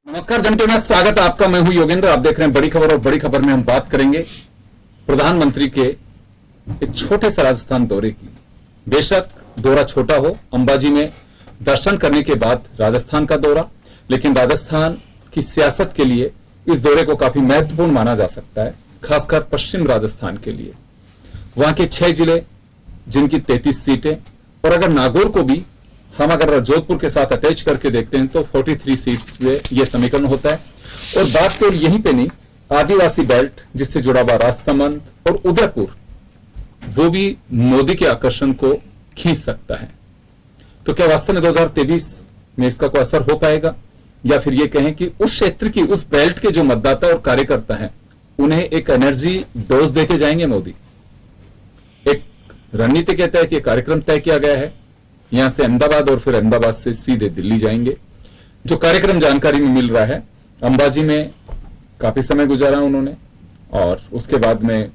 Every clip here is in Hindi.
नमस्कार जनता में स्वागत है आपका। मैं हूं योगेंद्र। आप देख रहे हैं बड़ी खबर और बड़ी खबर में हम बात करेंगे प्रधानमंत्री के एक छोटे से राजस्थान दौरे की। बेशक दौरा छोटा हो, अंबाजी में दर्शन करने के बाद राजस्थान का दौरा, लेकिन राजस्थान की सियासत के लिए इस दौरे को काफी महत्वपूर्ण माना जा सकता है, खासकर पश्चिम राजस्थान के लिए। वहां के 6 जिले जिनकी 33 सीटें, और अगर नागौर को भी हम अगर जोधपुर के साथ अटैच करके देखते हैं तो 43 सीट्स में यह समीकरण होता है। और बात केवल यहीं पे नहीं, आदिवासी बेल्ट जिससे जुड़ा हुआ राजसमंद और उदयपुर, वो भी मोदी के आकर्षण को खींच सकता है। तो क्या वास्तव में 2023 में इसका कोई असर हो पाएगा, या फिर ये कहें कि उस क्षेत्र की, उस बेल्ट के जो मतदाता और कार्यकर्ता हैं, उन्हें एक एनर्जी डोज देके जाएंगे मोदी। एक रणनीति के तहत यह कार्यक्रम तय किया गया है। यहां से अहमदाबाद और फिर अहमदाबाद से सीधे दिल्ली जाएंगे। जो कार्यक्रम जानकारी में मिल रहा है, अंबाजी में काफी समय गुजारा उन्होंने, और उसके बाद में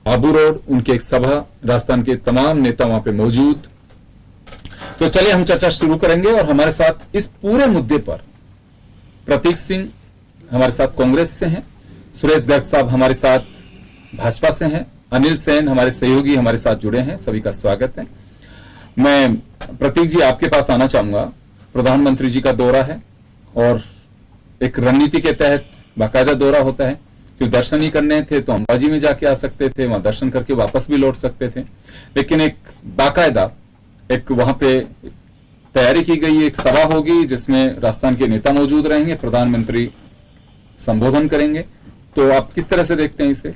आबू रोड उनकी एक सभा, राजस्थान के तमाम नेता वहां पे मौजूद। तो चलिए हम चर्चा शुरू करेंगे। और हमारे साथ इस पूरे मुद्दे पर प्रतीक सिंह हमारे साथ कांग्रेस से हैं, सुरेश गर्ग साहब हमारे साथ भाजपा से हैं, अनिल सेन हमारे सहयोगी हमारे साथ जुड़े हैं। सभी का स्वागत है। मैं प्रतीक जी आपके पास आना चाहूंगा। प्रधानमंत्री जी का दौरा है और एक रणनीति के तहत बाकायदा दौरा होता है, क्योंकि दर्शन ही करने थे तो अंबाजी में जाके आ सकते थे, वहां दर्शन करके वापस भी लौट सकते थे, लेकिन एक बाकायदा एक वहां पे तैयारी की गई, एक सभा होगी जिसमें राजस्थान के नेता मौजूद रहेंगे, प्रधानमंत्री संबोधन करेंगे। तो आप किस तरह से देखते हैं इसे?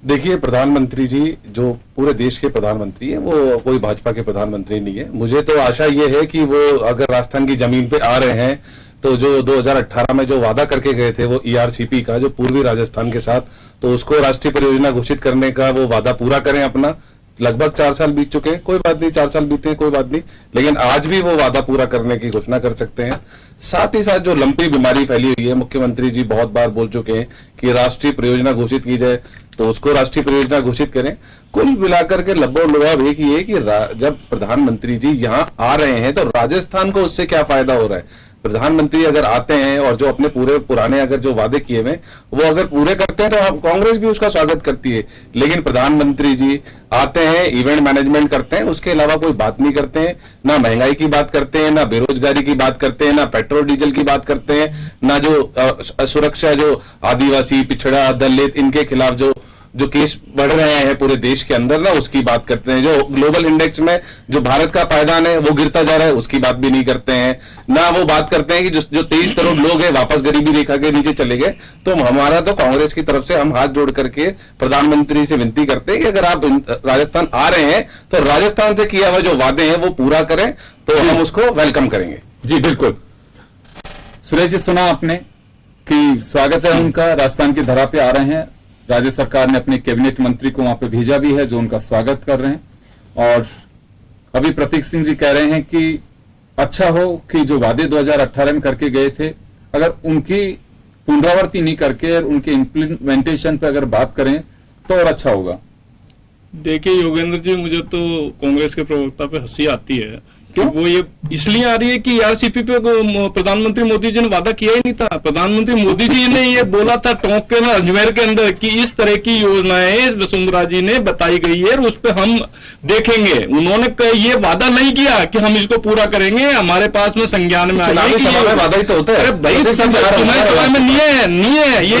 देखिए, प्रधानमंत्री जी जो पूरे देश के प्रधानमंत्री हैं, वो कोई भाजपा के प्रधानमंत्री नहीं है। मुझे तो आशा ये है कि वो अगर राजस्थान की जमीन पे आ रहे हैं तो जो 2018 में जो वादा करके गए थे वो ERCP का, जो पूर्वी राजस्थान के साथ, तो उसको राष्ट्रीय परियोजना घोषित करने का वो वादा पूरा करें अपना। लगभग 4 साल बीत चुके हैं, कोई बात नहीं, 4 साल बीते हैं कोई बात नहीं, लेकिन आज भी वो वादा पूरा करने की घोषणा कर सकते हैं। साथ ही साथ जो लंपी बीमारी फैली हुई है, मुख्यमंत्री जी बहुत बार बोल चुके हैं कि राष्ट्रीय परियोजना घोषित की जाए, तो उसको राष्ट्रीय परियोजना घोषित करें। कुल मिलाकर के लब्बो लुभाव एक ही है कि जब प्रधानमंत्री जी यहाँ आ रहे हैं तो राजस्थान को उससे क्या फायदा हो रहा है। प्रधानमंत्री अगर आते हैं और जो अपने पूरे पुराने अगर जो वादे किए हुए वो अगर पूरे करते हैं तो हम कांग्रेस भी उसका स्वागत करती है। लेकिन प्रधानमंत्री जी आते हैं, इवेंट मैनेजमेंट करते हैं, उसके अलावा कोई बात नहीं करते हैं, ना महंगाई की बात करते हैं, ना बेरोजगारी की बात करते हैं, ना पेट्रोल डीजल की बात करते हैं, ना जो सुरक्षा, जो आदिवासी, पिछड़ा, दलित, इनके खिलाफ जो केस बढ़ रहे हैं पूरे देश के अंदर ना, उसकी बात करते हैं। जो ग्लोबल इंडेक्स में जो भारत का पायदान है वो गिरता जा रहा है, उसकी बात भी नहीं करते हैं। ना वो बात करते हैं कि जो 23 करोड़ लोग हैं वापस गरीबी रेखा के नीचे चले गए। तो हमारा तो कांग्रेस की तरफ से हम हाथ जोड़ करके प्रधानमंत्री से विनती करते हैं कि अगर आप राजस्थान आ रहे हैं तो राजस्थान से किया हुआ जो वादे हैं वो पूरा करें, तो हम उसको वेलकम करेंगे। जी बिल्कुल। सुरेश जी, सुना आपने कि स्वागत है उनका, राजस्थान की धरा पे आ रहे हैं। राज्य सरकार ने अपने कैबिनेट मंत्री को वहां पे भेजा भी है जो उनका स्वागत कर रहे हैं। और अभी प्रतीक सिंह जी कह रहे हैं कि अच्छा हो कि जो वादे 2018 में करके गए थे, अगर उनकी पुनरावृत्ति नहीं करके उनके इम्प्लीमेंटेशन पे अगर बात करें तो और अच्छा होगा। देखिए योगेंद्र जी, मुझे तो कांग्रेस के प्रवक्ता पे हंसी आती है कि वो ये इसलिए आ रही है कि आरसीपी पे प्रधानमंत्री मोदी जी ने वादा किया ही नहीं था। प्रधानमंत्री मोदी जी ने ये बोला था टोंक के अजमेर के अंदर कि इस तरह की योजनाएं वसुंधरा जी ने बताई गई है और उस पर हम देखेंगे। उन्होंने ये वादा नहीं किया कि हम इसको पूरा करेंगे, हमारे पास में संज्ञान में आया कि वादा ही तो होता है। अरे भाई चुनावी सभा में नहीं है ये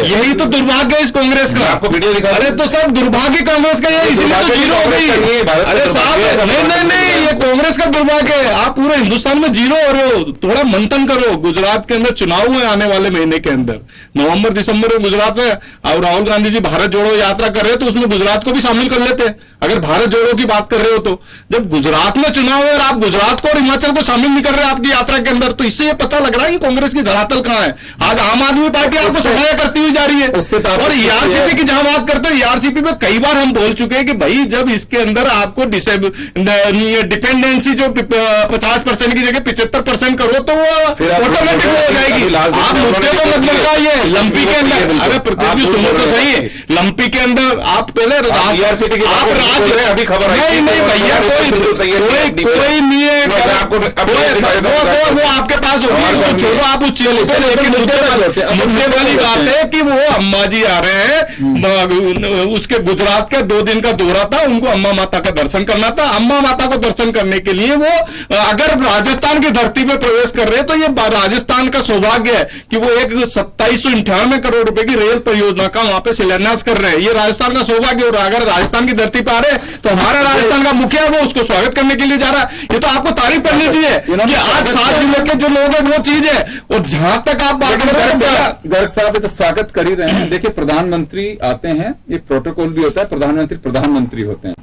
यही तो दुर्भाग्य है इस कांग्रेस का। आपको वीडियो दिखा, अरे तो सब दुर्भाग्य कांग्रेस का है, इसलिए तो जीरो हो गई। अरे साहब नहीं, ये कांग्रेस का दुर्भाग्य है। आप पूरे हिंदुस्तान में जीरो हो रहे हो। थोड़ा मंथन करो। गुजरात के अंदर चुनाव है आने वाले महीने के अंदर, नवंबर दिसंबर में गुजरात में, और राहुल गांधी जी भारत जोड़ो यात्रा कर रहे हो तो उसमें गुजरात को भी शामिल कर लेते। अगर भारत जोड़ो की बात कर रहे हो तो जब गुजरात में चुनाव है और आप गुजरात को और हिमाचल को शामिल नहीं कर रहे आपकी यात्रा के अंदर, तो इससे ये पता लग रहा है कि कांग्रेस की धरातल कहां है। आज आम आदमी पार्टी आपको सहाय करती हुई जा रही है। और ईआरसीपी की जहां बात करते हैं, ईआरसीपी में कई बार हम बोल चुके हैं कि भाई जब इसके अंदर आपको डिपेंडेंसी जो 50% की जगह 75% करो तो वो ऑटोमेटिक हो जाएगी। आप मुद्दे को मत लगाइए लंपी के अंदर। अरे प्रतीक जी सुनो तो सही है, लंपी के अंदर आप पहले अभी खबर नहीं भैया, कोई नहीं है, वो आपके पास होगी, छोड़ो आप उस चीज। लेकिन मुद्दे वाली बात है कि वो अम्मा जी आ रहे हैं, उसके गुजरात का 2 दिन का दौरा था, उनको अम्मा माता का दर्शन करना था। अम्मा माता को दर्शन करने के लिए वो अगर राजस्थान की धरती पे प्रवेश कर रहे हैं तो ये राजस्थान का सौभाग्य है कि वो एक 2798 करोड़ रुपए की रेल परियोजना का वहां पे शिलान्यास कर रहे हैं। ये राजस्थान का सौभाग्य। और अगर राजस्थान की धरती पे आ रहे हैं तो हमारा राजस्थान का मुखिया वो उसको स्वागत करने के लिए जा रहा है। ये तो आपको तारीफ करनी चाहिए कि आज 7 जिलों के जो लोग हैं वो चीज है। और जहां तक आप बात कर रहे हैं, गर्ग साहब तो स्वागत कर ही रहे हैं। देखिए, प्रधानमंत्री आते हैं, ये प्रोटोकॉल भी होता है, प्रधानमंत्री होते हैं,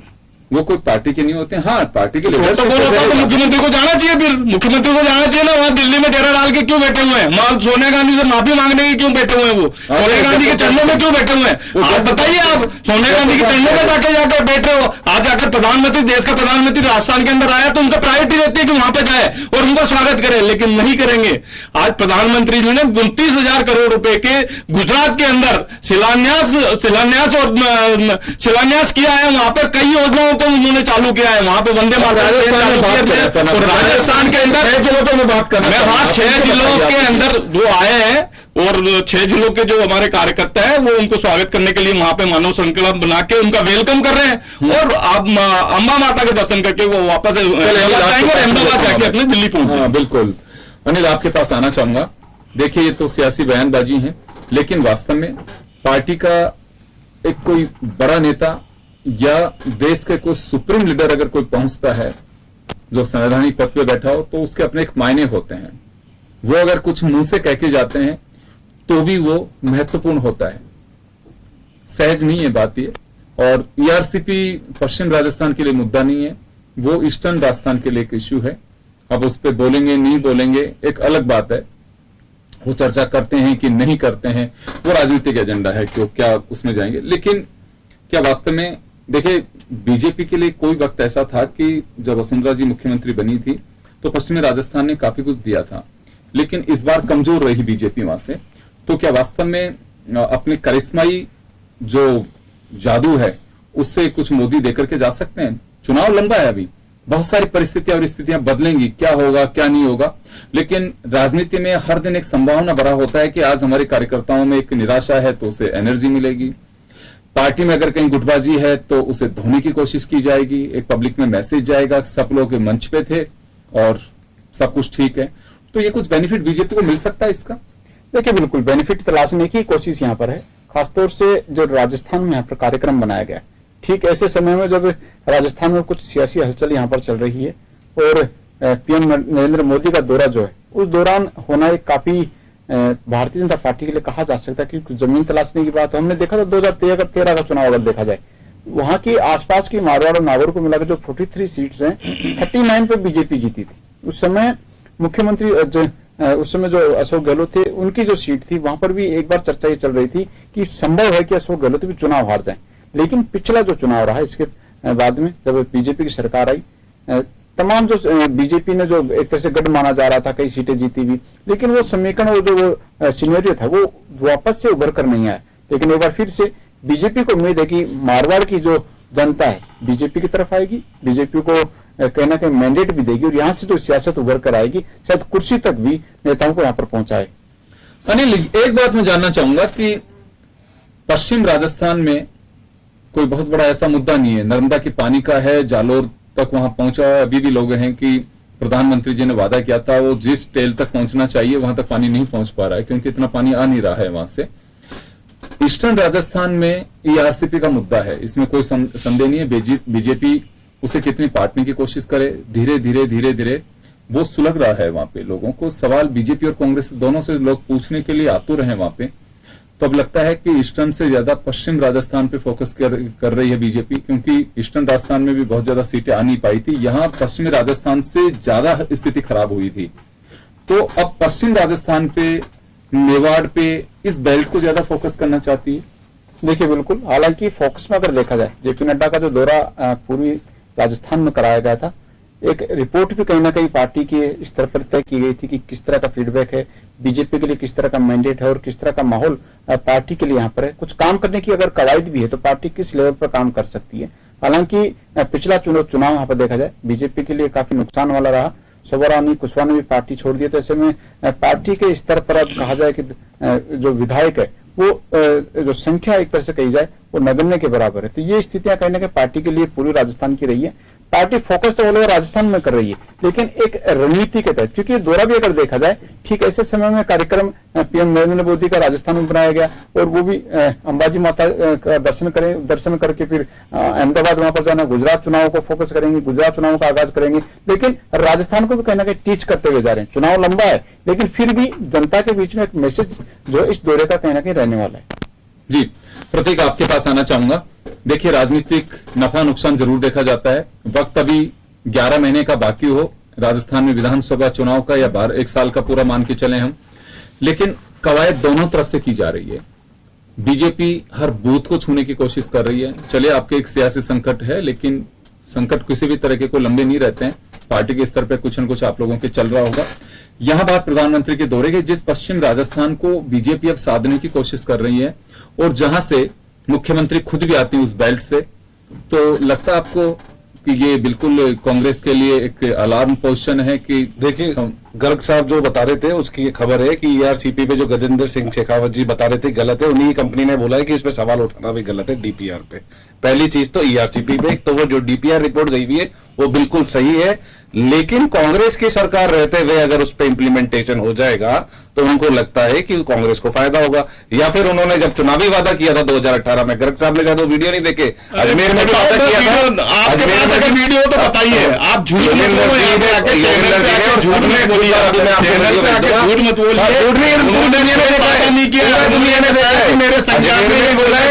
वो कोई पार्टी के नहीं होते हैं। हाँ, पार्टी के लीडर तो मुख्यमंत्री को जाना चाहिए। फिर मुख्यमंत्री को जाना चाहिए ना, वहां दिल्ली में डेरा डाल के क्यों बैठे हुए हैं? सोनिया गांधी से माफी मांगने के क्यों बैठे हुए हैं? वो सोनिया गांधी के चरणों में क्यों बैठे हुए हैं? आप बताइए, आप सोनिया गांधी के चरणों में जाकर बैठे हो। आज जाकर प्रधानमंत्री, देश का प्रधानमंत्री राजस्थान के अंदर आया तो उनका प्रायोरिटी रहती है कि वहां पे जाए और उनका स्वागत करे, लेकिन नहीं करेंगे। आज प्रधानमंत्री जी ने 29,000 करोड़ रुपए के गुजरात के अंदर शिलान्यास किया है। वहां पर कई योजनाओं को उन्होंने चालू किया है। वहां पे वंदे मातरम और राजस्थान के अंदर 6 जिलों पे मैं बात कर रहा हूं। 6 जिलों के अंदर वो आए हैं और 6 जिलों के जो हमारे कार्यकर्ता है वो उनको स्वागत करने के लिए वहां पे मानव श्रृंखला बना के उनका वेलकम कर रहे हैं। और अब अम्बा माता के दर्शन करके वो वापस जाएंगे और अहमदाबाद जाके अपने दिल्ली पहुंचे। बिल्कुल। अनिल, आपके पास आना चाहूंगा। देखिए, ये तो सियासी बयानबाजी है, लेकिन वास्तव में पार्टी का एक कोई बड़ा नेता या देश के कोई सुप्रीम लीडर अगर कोई पहुंचता है जो संवैधानिक पद पे बैठा हो, तो उसके अपने एक मायने होते हैं। वो अगर कुछ मुंह से कह के जाते हैं तो भी वो महत्वपूर्ण होता है, सहज नहीं है बात ये। और ईआरसीपी पश्चिम राजस्थान के लिए मुद्दा नहीं है, वो ईस्टर्न राजस्थान के लिए एक इश्यू है। अब उस पर बोलेंगे नहीं बोलेंगे एक अलग बात है, वो चर्चा करते हैं कि नहीं करते हैं, वो राजनीतिक एजेंडा है कि क्या उसमें जाएंगे। लेकिन क्या वास्तव में देखिए, बीजेपी के लिए कोई वक्त ऐसा था कि जब वसुंधरा जी मुख्यमंत्री बनी थी तो पश्चिमी राजस्थान ने काफी कुछ दिया था, लेकिन इस बार कमजोर रही बीजेपी वहां से। तो क्या वास्तव में अपने करिश्माई जो जादू है उससे कुछ मोदी देकर के जा सकते हैं? चुनाव लंबा है अभी, बहुत सारी परिस्थितियां और स्थितियां बदलेंगी, क्या होगा क्या नहीं होगा, लेकिन राजनीति में हर दिन एक संभावना भरा होता है कि आज हमारे कार्यकर्ताओं में एक निराशा है तो उसे एनर्जी मिलेगी, पार्टी में अगर कहीं गुटबाजी है तो उसे धोने की कोशिश की जाएगी, एक पब्लिक में मैसेज जाएगा सब लोग मंच पे थे और सब कुछ ठीक है। तो ये कुछ बेनिफिट बीजेपी को मिल सकता है इसका? देखिए, बिल्कुल बेनिफिट तलाशने की कोशिश यहाँ पर है, खासतौर से जो राजस्थान में यहाँ पर कार्यक्रम बनाया गया, ठीक ऐसे समय में जब राजस्थान में कुछ सियासी हलचल यहाँ पर चल रही है और पीएम नरेंद्र मोदी का दौरा जो है उस दौरान होना एक काफी भारतीय जनता पार्टी के लिए कहा जा सकता है कि जमीन तलाशने की बात है। हमने देखा था 2013 का चुनाव अगर देखा जाए, वहां की आसपास की मारवाड़ और नागौर को मिलाकर जो 43 सीट्स हैं 39 पे बीजेपी जीती थी। उस समय मुख्यमंत्री उस समय जो अशोक गहलोत थे उनकी जो सीट थी वहां पर भी एक बार चर्चा ये चल रही थी कि संभव है कि अशोक गहलोत भी चुनाव हार जाए। लेकिन पिछला जो चुनाव रहा इसके बाद में जब बीजेपी की सरकार आई, तमाम जो बीजेपी ने जो एक तरह से गढ़ माना जा रहा था, कई सीटें जीती भी, लेकिन वो समीकरण और जो सिनेरियो था वो वापस से उभर कर नहीं आया। लेकिन एक बार फिर से बीजेपी को उम्मीद है कि मारवाड़ की जो जनता है बीजेपी की तरफ आएगी, बीजेपी को कहीं ना कहीं मैंडेट भी देगी और यहां से जो सियासत उभर कर आएगी शायद कुर्सी तक भी नेताओं को यहां पर पहुंचाए। अनिल, एक बात मैं जानना चाहूंगा कि पश्चिम राजस्थान में कोई बहुत बड़ा ऐसा मुद्दा नहीं है, नर्मदा की पानी का है, जालोर तक वहां पहुंचा है। अभी भी लोग हैं कि प्रधानमंत्री जी ने वादा किया था वो जिस टेल तक पहुंचना चाहिए वहां तक पानी नहीं पहुंच पा रहा है क्योंकि इतना पानी आ नहीं रहा है वहां से। ईस्टर्न राजस्थान में ईआरसीपी का मुद्दा है, इसमें कोई संदेह नहीं है। बीजेपी उसे कितनी बांटने की कोशिश करे, धीरे धीरे वो सुलग रहा है वहां पे। लोगों को सवाल बीजेपी और कांग्रेस दोनों से लोग पूछने के लिए आतुर हैं वहां पे। तो अब लगता है कि ईस्टर्न से ज्यादा पश्चिम राजस्थान पे फोकस कर रही है बीजेपी, क्योंकि ईस्टर्न राजस्थान में भी बहुत ज्यादा सीटें आ नहीं पाई थी, यहां पश्चिमी राजस्थान से ज्यादा स्थिति खराब हुई थी। तो अब पश्चिम राजस्थान पे, मेवाड़ पे, इस बेल्ट को ज्यादा फोकस करना चाहती है। देखिए, बिल्कुल, हालांकि फोकस में अगर देखा जाए, जेपी नड्डा का जो दौरा पूर्वी राजस्थान में कराया गया था, एक रिपोर्ट भी कहीं ना कहीं पार्टी के स्तर पर तय की गई थी कि किस तरह का फीडबैक है, बीजेपी के लिए किस तरह का मैंडेट है और किस तरह का माहौल पार्टी के लिए यहाँ पर है। कुछ काम करने की अगर कवायद भी है तो पार्टी किस लेवल पर काम कर सकती है। हालांकि पिछला चुनाव यहाँ पर देखा जाए बीजेपी के लिए काफी नुकसान वाला रहा। शोभा रानी कुशवाहा ने भी पार्टी छोड़ दी, तो ऐसे में पार्टी के स्तर पर अब कहा जाए कि जो विधायक है वो जो संख्या एक तरह से कही जाए वो नगण्य के बराबर है। तो ये स्थितियां कहीं ना कहीं पार्टी के लिए पूरी राजस्थान की रही है। पार्टी फोकस तो ऑल ओवर राजस्थान में कर रही है, लेकिन एक रणनीति के तहत, क्योंकि दौरा भी अगर देखा जाए ठीक ऐसे समय में कार्यक्रम पीएम नरेंद्र मोदी का राजस्थान में बनाया गया और वो भी अंबाजी माता का दर्शन करके फिर अहमदाबाद वहां पर जाना, गुजरात चुनाव को फोकस करेंगे, गुजरात चुनाव का आगाज करेंगे, लेकिन राजस्थान को भी कहीं ना कहीं टीच करते हुए जा रहे हैं। चुनाव लंबा है लेकिन फिर भी जनता के बीच में एक मैसेज जो इस दौरे का कहीं ना कहीं रहने वाला है। जी प्रतीक, आपके पास आना चाहूंगा। देखिए, राजनीतिक नफा नुकसान जरूर देखा जाता है। वक्त अभी 11 महीने का बाकी हो राजस्थान में विधानसभा चुनाव का या 1 साल का पूरा मान के चले हम, लेकिन कवायद दोनों तरफ से की जा रही है। बीजेपी हर बूथ को छूने की कोशिश कर रही है। चलिए, आपके एक सियासी संकट है, लेकिन संकट किसी भी तरह के को लंबे नहीं रहते हैं। पार्टी के स्तर पर कुछ न कुछ आप लोगों के चल रहा होगा। यहां बात प्रधानमंत्री के दौरे की, जिस पश्चिम राजस्थान को बीजेपी अब साधने की कोशिश कर रही है और जहां से मुख्यमंत्री खुद भी आती है उस बेल्ट से, तो लगता है आपको कि ये बिल्कुल कांग्रेस के लिए एक अलार्म पोजीशन है? कि देखिए, गर्ग साहब जो बता रहे थे उसकी खबर है कि ईआरसीपी पे जो गजेंद्र सिंह शेखावत जी बता रहे थे गलत है, उन्हीं कंपनी ने बोला है कि इस पे सवाल उठाना भी गलत है डीपीआर पे। पहली चीज तो ईआरसीपी पे, तो वो जो डीपीआर रिपोर्ट गई हुई है वो बिल्कुल सही है, लेकिन कांग्रेस की सरकार रहते हुए अगर उस पर इंप्लीमेंटेशन हो जाएगा तो उनको लगता है कि कांग्रेस को फायदा होगा। या फिर उन्होंने जब चुनावी वादा किया था 2018 में, गर्ग साहब ने शायद वो वीडियो नहीं देखे, अजमेर में भी वादा किया था। अजमेर में वीडियो तो बताइए, आप झूठ मत बोलिए, दुनिया ने देखा है, मेरे संज्ञान में बोला है,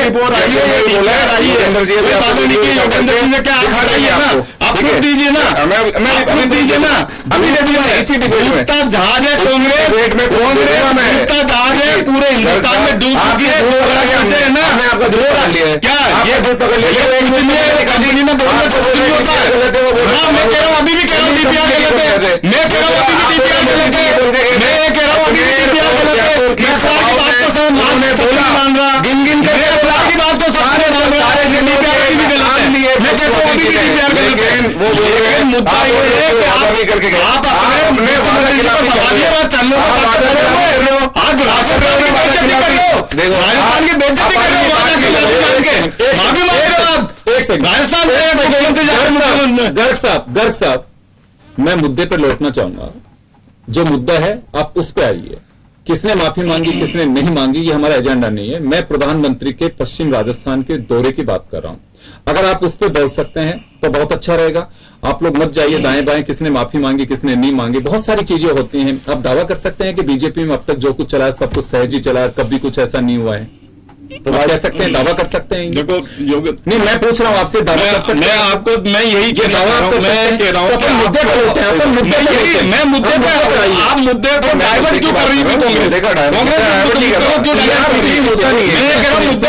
आप दीजिए ना, मैं दीजिए ना, अभी इसी डिबेट में जहाज है कांग्रेस जहाज है पूरे हिंदुस्तान में डूब चुकी है ना। मैं आपका दो लिया है क्या, ये पकड़ लिया, मैं कह रहा हूँ अभी भी कह रहा हूँ डीपीआर गलत है, मैं कह रहा हूँ अभी भी डीपीआर गलत है, मैं कह रहा हूँ अभी भी डीपीआर गलत है। विश्वास की बात तो सब मान रहा, गिन कर की बात तो सारे डीपीआर भी गलत है, मैं कहता हूँ अभी भी डीपीआर गलत है। वो बोल रहे हैं, मुद्दा ये है कि आप करके गए, आप अपने मुख्यमंत्री जी को सवालिया बात चलने को बात कर रहे हो। आज राजस्थान की बेइज्जती कर रहे हो, देखो, राजस्थान की बेइज्जती कर रहे हो, वहां जाके माफी मांग रहे हो आप। एक सेकंड, राजस्थान के मुख्यमंत्री गर्ग साहब, मैं मुद्दे पर लौटना चाहूंगा। जो मुद्दा है आप उस पर आइए। किसने माफी मांगी, किसने नहीं मांगी, ये हमारा एजेंडा नहीं है। मैं प्रधानमंत्री के पश्चिम राजस्थान के दौरे की बात कर रहा हूं। अगर आप उस पर बोल सकते हैं तो बहुत अच्छा रहेगा। आप लोग मत जाइए दाएं बाएं, किसने माफी मांगी, किसने नहीं मांगी। बहुत सारी चीजें होती हैं। आप दावा कर सकते हैं कि बीजेपी में अब तक जो कुछ चला है सब कुछ सहज ही चला है, कभी कुछ ऐसा नहीं हुआ है, तो आप कह सकते हैं, दावा कर सकते हैं। देखो योग्य नहीं, मैं पूछ रहा हूं आपसे, दावा कर सकते हैं? मैं यही कह रहा हूं, मैं कह रहा हूं कि मुद्दे पर होते हैं, अपन मुद्दे पर होते हैं। मैं मुद्दे पे आप मुद्दे को डाइवर्ट क्यों कर रही है कांग्रेस? मुद्दे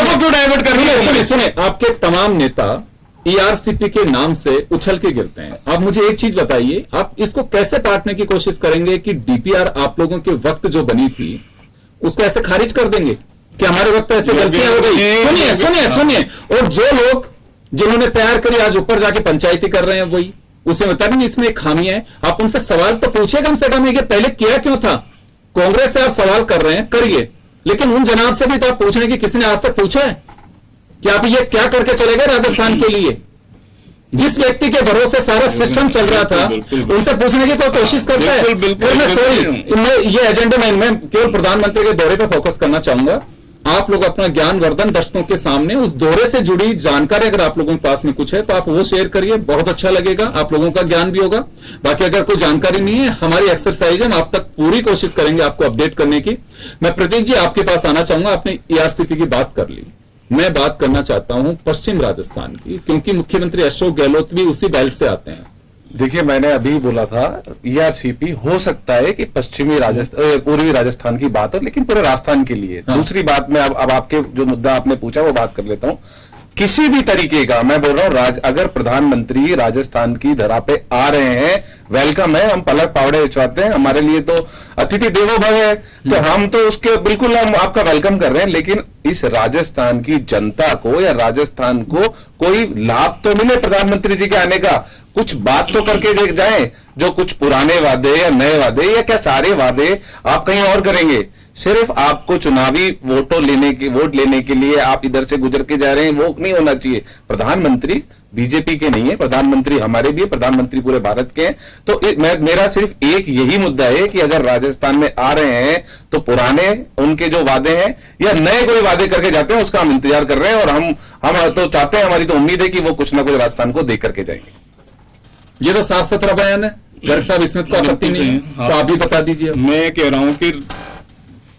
को क्यों डाइवर्ट कर रही है? सुने, आपके तमाम नेता ईआरसीपी के नाम से उछल के गिरते हैं। आप मुझे एक चीज बताइए, आप इसको कैसे काटने की कोशिश करेंगे कि डीपीआर आप लोगों के वक्त जो बनी थी उसको ऐसे खारिज कर देंगे कि हमारे वक्त ऐसे गलतियां हो गई? सुनिए सुनिए सुनिए, और जो लोग जिन्होंने तैयार करी आज ऊपर जाके पंचायती कर रहे हैं वही उसे बता नहीं इसमें एक खामी है। आप उनसे सवाल तो पूछे कम से कम, कि पहले किया क्यों था? कांग्रेस से आप सवाल कर रहे हैं, करिए, लेकिन उन जनाब से भी तो आप पूछ रहे हैं कि किसने आज तक पूछा है कि आप ये क्या करके चले गए राजस्थान के लिए? जिस व्यक्ति के भरोसे सारा सिस्टम चल रहा था उनसे पूछने की कोई कोशिश करता है? फिर मैं सॉरी, ये एजेंडा में मैं केवल प्रधानमंत्री के दौरे पर फोकस करना चाहूंगा। आप लोग अपना ज्ञानवर्धन दर्शकों के सामने उस दौरे से जुड़ी जानकारी अगर आप लोगों के पास में कुछ है तो आप वो शेयर करिए, बहुत अच्छा लगेगा, आप लोगों का ज्ञान भी होगा। बाकी अगर कोई जानकारी नहीं है, हमारी एक्सरसाइज है, हम आप तक पूरी कोशिश करेंगे आपको अपडेट करने की। मैं प्रतीक जी आपके पास आना चाहूंगा। आपने ईआरसीपी की बात कर ली, मैं बात करना चाहता हूं पश्चिम राजस्थान की, क्योंकि मुख्यमंत्री अशोक गहलोत भी उसी बेल्ट से आते हैं। देखिए, मैंने अभी बोला था ईआरसीपी हो सकता है कि पश्चिमी राजस्थान, पूर्वी राजस्थान की बात हो, लेकिन पूरे राजस्थान के लिए। हाँ। दूसरी बात मैं अब आपके जो मुद्दा आपने पूछा वो बात कर लेता हूं। किसी भी तरीके का, मैं बोल रहा हूं, अगर प्रधानमंत्री राजस्थान की धरा पे आ रहे हैं, वेलकम है, हम पलक पावड़े भिजवाते हैं, हमारे लिए तो अतिथि देवो भव है, तो हम तो उसके बिल्कुल हम आपका वेलकम कर रहे हैं। लेकिन इस राजस्थान की जनता को या राजस्थान को कोई लाभ तो मिले प्रधानमंत्री जी के आने का, कुछ बात तो करके जाएं। जो कुछ पुराने वादे या नए वादे या क्या सारे वादे आप कहीं और करेंगे? सिर्फ आपको चुनावी वोट लेने के लिए आप इधर से गुजर के जा रहे हैं, वो नहीं होना चाहिए। प्रधानमंत्री बीजेपी के नहीं है, प्रधानमंत्री हमारे भी है, प्रधानमंत्री पूरे भारत के हैं। तो मेरा सिर्फ एक यही मुद्दा है कि अगर राजस्थान में आ रहे हैं तो पुराने उनके जो वादे हैं या नए कोई वादे करके जाते हैं, उसका हम इंतजार कर रहे हैं। और हम तो चाहते हैं, हमारी तो उम्मीद है कि वो कुछ ना कुछ राजस्थान को देख करके जाएंगे। ये तो साफ सुथरा बयान है। गर्ग साहब, इसमें तो आपत्ति नहीं है, तो आप भी बता दीजिए। मैं कह रहा हूं कि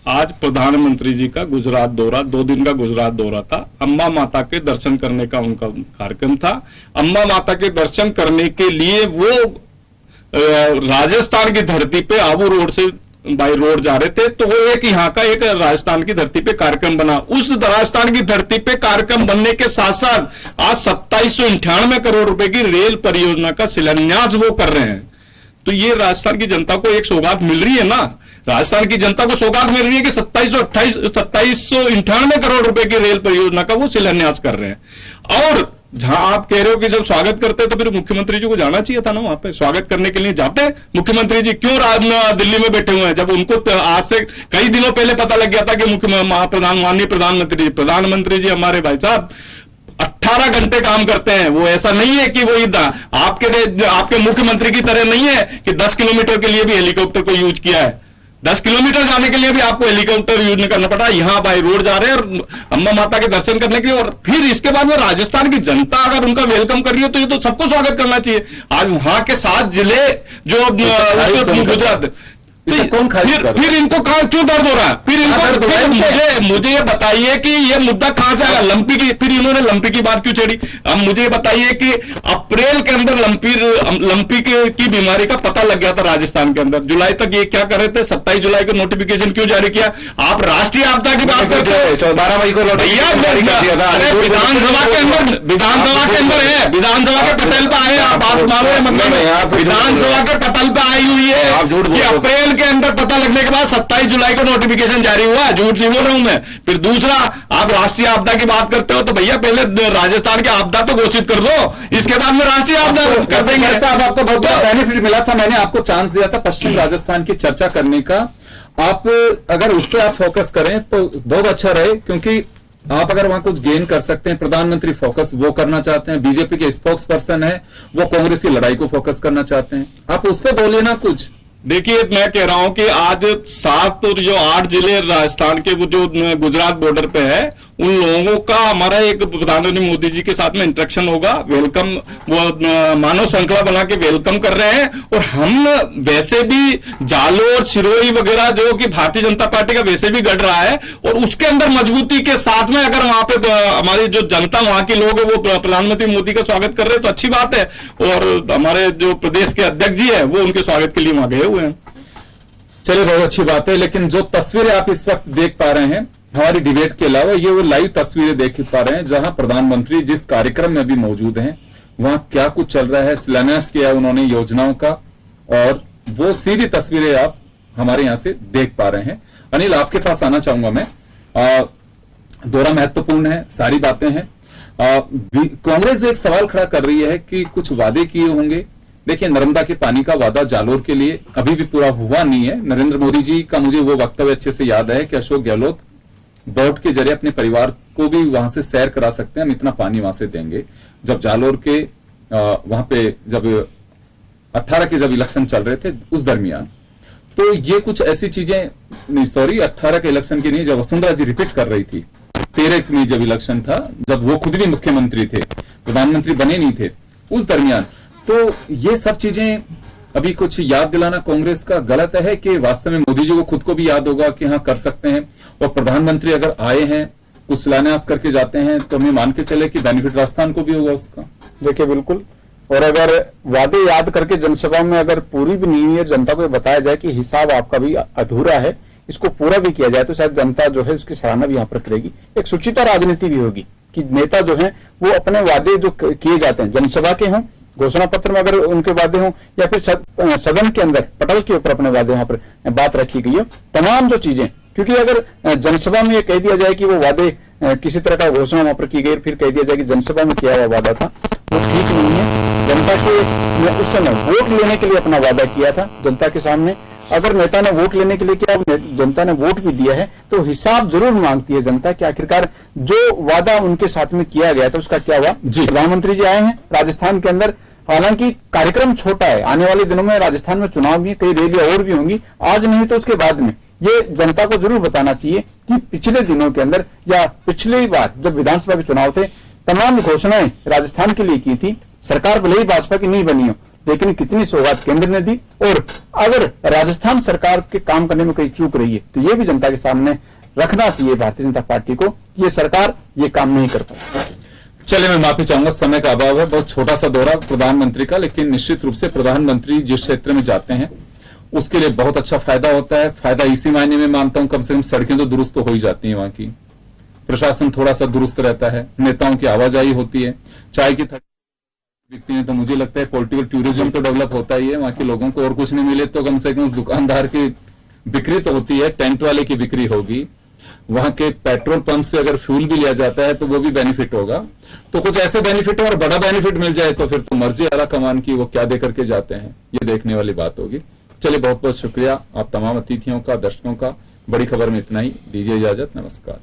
आज प्रधानमंत्री जी का गुजरात दौरा, 2 दिन का गुजरात दौरा था। अम्बा माता के दर्शन करने का उनका कार्यक्रम था। अम्बा माता के दर्शन करने के लिए वो राजस्थान की धरती पे आबू रोड से बाई रोड जा रहे थे, तो वो एक यहाँ का एक राजस्थान की धरती पे कार्यक्रम बना। उस राजस्थान की धरती पे कार्यक्रम बनने के साथ साथ आज 2798 करोड़ रुपए की रेल परियोजना का शिलान्यास वो कर रहे हैं। तो ये राजस्थान की जनता को एक सौगात मिल रही है ना, राजस्थान की जनता को सौगात मिल रही है कि 2798 करोड़ रुपए की रेल परियोजना का वो शिलान्यास कर रहे हैं। और जहां आप कह रहे हो कि जब स्वागत करते हैं तो फिर मुख्यमंत्री जी को जाना चाहिए था ना, वहां पे स्वागत करने के लिए जाते हैं मुख्यमंत्री जी। क्यों दिल्ली में बैठे हुए हैं, जब उनको आज से कई दिनों पहले पता लग गया था कि माननीय प्रधानमंत्री जी हमारे भाई साहब 18 घंटे काम करते हैं। वो ऐसा नहीं है कि वो आपके मुख्यमंत्री की तरह नहीं है कि 10 किलोमीटर के लिए भी हेलीकॉप्टर को यूज किया है। 10 किलोमीटर जाने के लिए भी आपको हेलीकॉप्टर यूज नहीं करना पड़ा। यहां बाई रोड जा रहे हैं और अम्बा माता के दर्शन करने के लिए। और फिर इसके बाद में राजस्थान की जनता अगर उनका वेलकम कर रही है तो ये तो सबको स्वागत करना चाहिए। आज वहां के 7 जिले जो गुजरात, फिर इनको कहां क्यों दर्द हो रहा है? फिर इनको मुझे ये बताइए कि ये मुद्दा कहां से आया? लंपी की, फिर इन्होंने लंपी की बात क्यों छेड़ी? अब मुझे ये बताइए कि अप्रैल के अंदर लंपी की बीमारी का पता लग गया था राजस्थान के अंदर। जुलाई तक ये क्या कर रहे थे? 27 जुलाई को नोटिफिकेशन क्यों जारी किया? आप राष्ट्रीय आपदा की बात करते हो। 12 मई को विधानसभा के अंदर है, विधानसभा के पटल पे आए, आप बात मानो, मतलब विधानसभा के पटल पे आई हुई है कि अप्रैल के अंदर पता लगने के बाद 27 जुलाई को नोटिफिकेशन जारी हुआ, झूठ नहीं बोल रहा हूं मैं। फिर दूसरा, आप राष्ट्रीय आपदा की बात करते हो तो भैया पहले राजस्थान की आपदा तो घोषित कर दो, इसके बाद में राष्ट्रीय आपदा कर देंगे। साहब आपको बहुत बड़ा बेनिफिट मिला था, मैंने आपको चांस दिया था पश्चिम राजस्थान की चर्चा करने का। आप अगर उस पर आप फोकस करें तो बहुत अच्छा रहे, क्योंकि आप अगर वहां कुछ गेन कर सकते हैं। प्रधानमंत्री फोकस वो करना चाहते हैं, बीजेपी के स्पोक्स पर्सन है वो कांग्रेस की लड़ाई को फोकस करना चाहते हैं। आप उस पर बोलिए ना कुछ। देखिए, मैं कह रहा हूं कि आज 7 और जो 8 जिले राजस्थान के जो गुजरात बॉर्डर पे है, उन लोगों का हमारा एक प्रधानमंत्री मोदी जी के साथ में इंटरेक्शन होगा, वेलकम, वो मानव श्रृंखला बना के वेलकम कर रहे हैं। और हम वैसे भी जालोर, सिरोही वगैरह जो कि भारतीय जनता पार्टी का वैसे भी गढ़ रहा है, और उसके अंदर मजबूती के साथ में अगर वहां पे हमारी जो जनता, वहां के लोग है, वो प्रधानमंत्री मोदी का स्वागत कर रहे हैं तो अच्छी बात है। और हमारे जो प्रदेश के अध्यक्ष जी है वो उनके स्वागत के लिए वहां गए हुए हैं। चलिए, बहुत अच्छी बात है। लेकिन जो तस्वीरें आप इस वक्त देख पा रहे हैं हमारी डिबेट के अलावा, ये वो लाइव तस्वीरें देख पा रहे हैं जहां प्रधानमंत्री जिस कार्यक्रम में भी मौजूद हैं वहां क्या कुछ चल रहा है, शिलान्यास किया उन्होंने योजनाओं का, और वो सीधी तस्वीरें आप हमारे यहां से देख पा रहे हैं। अनिल, आपके पास आना चाहूंगा मैं। दौरा महत्वपूर्ण है, सारी बातें हैं। कांग्रेस जो एक सवाल खड़ा कर रही है कि कुछ वादे किए होंगे। देखिए, नर्मदा के पानी का वादा जालोर के लिए अभी भी पूरा हुआ नहीं है। नरेंद्र मोदी जी का मुझे वो वक्तव्य अच्छे से याद है कि अशोक गहलोत बोट के जरिए अपने परिवार को भी वहां से सैर करा सकते हैं, हम इतना पानी वहां से देंगे। जब जालोर के वहां पे जब 18 के जब इलेक्शन चल रहे थे उस दरमियान, तो ये कुछ ऐसी चीजें नहीं, सॉरी 18 के इलेक्शन की नहीं, जब वसुंधरा जी रिपीट कर रही थी 13 में जब इलेक्शन था, जब वो खुद भी मुख्यमंत्री थे, प्रधानमंत्री बने नहीं थे उस दरमियान। तो ये सब चीजें अभी कुछ याद दिलाना कांग्रेस का गलत है कि वास्तव में मोदी जी को खुद को भी याद होगा कि हाँ कर सकते हैं, और प्रधानमंत्री अगर आए हैं कुछ शिलान्यास करके जाते हैं तो हमें मान के चले कि बेनिफिट राजस्थान को भी होगा उसका। देखिए, बिल्कुल। और अगर वादे याद करके जनसभा में अगर पूरी भी नहीं हुई है, जनता को बताया जाए कि हिसाब आपका भी अधूरा है, इसको पूरा भी किया जाए, तो शायद जनता जो है उसकी सराहना भी यहाँ पर करेगी। एक सुचिता राजनीति भी होगी कि नेता जो है वो अपने वादे जो किए जाते हैं, जनसभा के हों, घोषणा पत्र में अगर उनके वादे हों, या फिर सदन के अंदर पटल के ऊपर अपने वादे वहां पर बात रखी गई हो, तमाम जो चीजें, क्योंकि अगर जनसभा में ये कह दिया जाए कि वो वादे किसी तरह का घोषणा वहां पर की गई, फिर कह दिया जाए कि जनसभा में किया हुआ वादा था, वो ठीक नहीं है। जनता के उस समय वोट लेने के लिए अपना वादा किया था जनता के सामने, अगर नेता ने वोट लेने के लिए किया, जनता ने वोट भी दिया है, तो हिसाब जरूर मांगती है जनता कि आखिरकार जो वादा उनके साथ में किया गया था उसका क्या हुआ। प्रधानमंत्री जी आए हैं राजस्थान के अंदर, हालांकि कार्यक्रम छोटा है, आने वाले दिनों में राजस्थान में चुनाव भी, कई रैलियां और भी होंगी, आज नहीं तो उसके बाद में। ये जनता को जरूर बताना चाहिए कि पिछले दिनों के अंदर या पिछली बार जब विधानसभा के चुनाव थे, तमाम घोषणाएं राजस्थान के लिए की थी। सरकार भले ही भाजपा की नहीं बनी हो, लेकिन कितनी सौगात केंद्र ने दी, और अगर राजस्थान सरकार के काम करने में कोई चूक रही है तो ये भी जनता के सामने रखना चाहिए भारतीय जनता पार्टी को कि ये सरकार ये काम नहीं कर पाती। चलिए, मैं माफी चाहूंगा, समय का अभाव है। बहुत छोटा सा दौरा प्रधानमंत्री का, लेकिन निश्चित रूप से प्रधानमंत्री जिस क्षेत्र में जाते हैं उसके लिए बहुत अच्छा फायदा होता है। फायदा इसी मायने में मानता हूं, कम से कम सड़कें तो दुरुस्त हो ही जाती हैं, वहां की प्रशासन थोड़ा सा दुरुस्त रहता है, नेताओं की आवाजाही होती है, चाय की बिकती है, तो मुझे लगता है पॉलिटिकल टूरिज्म तो डेवलप होता ही है वहां के लोगों को। और कुछ नहीं मिले तो कम से कम उस दुकानदार की बिक्री तो होती है, टेंट वाले की बिक्री होगी, वहां के पेट्रोल पंप से अगर फ्यूल भी लिया जाता है तो वो भी बेनिफिट होगा। तो कुछ ऐसे बेनिफिट और बड़ा बेनिफिट मिल जाए तो फिर तो मर्जी आला कमान की वो क्या दे करके जाते हैं, ये देखने वाली बात होगी। चलिए, बहुत बहुत शुक्रिया आप तमाम अतिथियों का, दर्शकों का। बड़ी खबर में इतना ही, दीजिए इजाजत, नमस्कार।